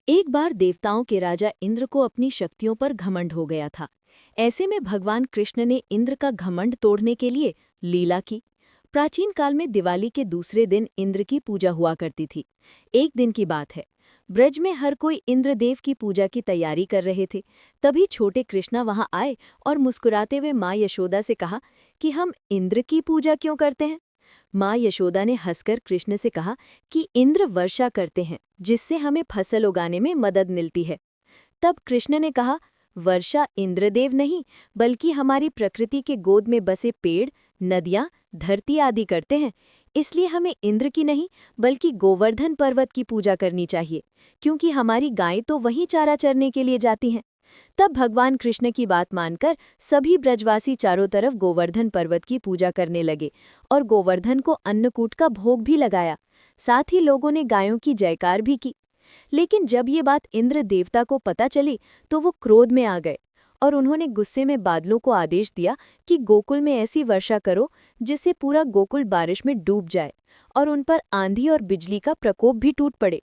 एक बार देवताओं के राजा इंद्र को अपनी शक्तियों पर घमंड हो गया था। ऐसे में भगवान कृष्ण ने इंद्र का घमंड तोड़ने के लिए लीला की। प्राचीन काल में दिवाली के दूसरे दिन इंद्र की पूजा हुआ करती थी। एक दिन की बात है, ब्रज में हर कोई इंद्रदेव की पूजा की तैयारी कर रहे थे। तभी छोटे कृष्णा वहां आए और मुस्कुराते हुए माँ यशोदा से कहा कि हम इंद्र की पूजा क्यों करते हैं। माँ यशोदा ने हंसकर कृष्ण से कहा कि इंद्र वर्षा करते हैं, जिससे हमें फसल उगाने में मदद मिलती है। तब कृष्ण ने कहा, वर्षा इंद्रदेव नहीं, बल्कि हमारी प्रकृति के गोद में बसे पेड़, नदियां, धरती आदि करते हैं। इसलिए हमें इंद्र की नहीं, बल्कि गोवर्धन पर्वत की पूजा करनी चाहिए, क्योंकि हमारी गायें तो वहीं चारा चरने के लिए जाती हैं। तब भगवान कृष्ण की बात मानकर सभी ब्रजवासी चारों तरफ गोवर्धन पर्वत की पूजा करने लगे और गोवर्धन को अन्नकूट का भोग भी लगाया। साथ ही लोगों ने गायों की जयकार भी की। लेकिन जब ये बात इंद्र देवता को पता चली तो वो क्रोध में आ गए और उन्होंने गुस्से में बादलों को आदेश दिया कि गोकुल में ऐसी वर्षा करो जिससे पूरा गोकुल बारिश में डूब जाए और उन पर आंधी और बिजली का प्रकोप भी टूट पड़े।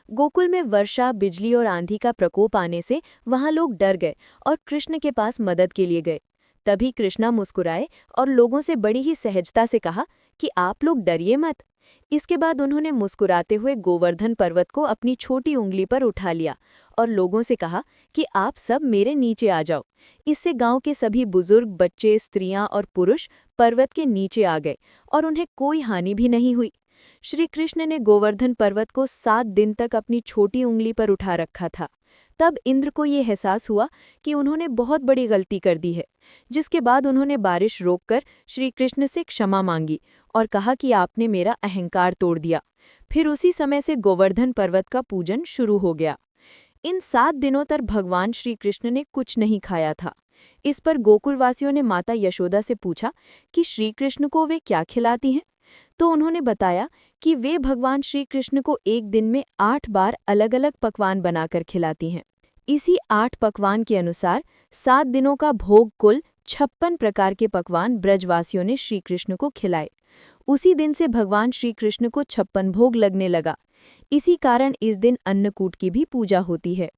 गोकुल में वर्षा, बिजली और आंधी का प्रकोप आने से वहां लोग डर गए और कृष्ण के पास मदद के लिए गए। तभी कृष्णा मुस्कुराए और लोगों से बड़ी ही सहजता से कहा कि आप लोग डरिए मत। इसके बाद उन्होंने मुस्कुराते हुए गोवर्धन पर्वत को अपनी छोटी उंगली पर उठा लिया और लोगों से कहा कि आप सब मेरे नीचे आ जाओ। इससे गांव के सभी बुजुर्ग, बच्चे, स्त्रियां और पुरुष पर्वत के नीचे आ गए और उन्हें कोई हानि भी नहीं हुई। श्री कृष्ण ने गोवर्धन पर्वत को 7 दिन तक अपनी छोटी उंगली पर उठा रखा था। तब इंद्र को ये एहसास हुआ कि उन्होंने बहुत बड़ी गलती कर दी है, जिसके बाद उन्होंने बारिश रोककर श्री कृष्ण से क्षमा मांगी और कहा कि आपने मेरा अहंकार तोड़ दिया। फिर उसी समय से गोवर्धन पर्वत का पूजन शुरू हो गया। इन 7 दिनों तक भगवान श्री कृष्ण ने कुछ नहीं खाया था। इस पर गोकुलवासियों ने माता यशोदा से पूछा कि श्री कृष्ण को वे क्या खिलाती हैं। तो उन्होंने बताया कि वे भगवान श्री कृष्ण को एक दिन में 8 बार अलग अलग पकवान बनाकर खिलाती हैं। इसी 8 पकवान के अनुसार 7 दिनों का भोग कुल 56 प्रकार के पकवान ब्रजवासियों ने श्री कृष्ण को खिलाए। उसी दिन से भगवान श्री कृष्ण को 56 भोग लगने लगा। इसी कारण इस दिन अन्नकूट की भी पूजा होती है।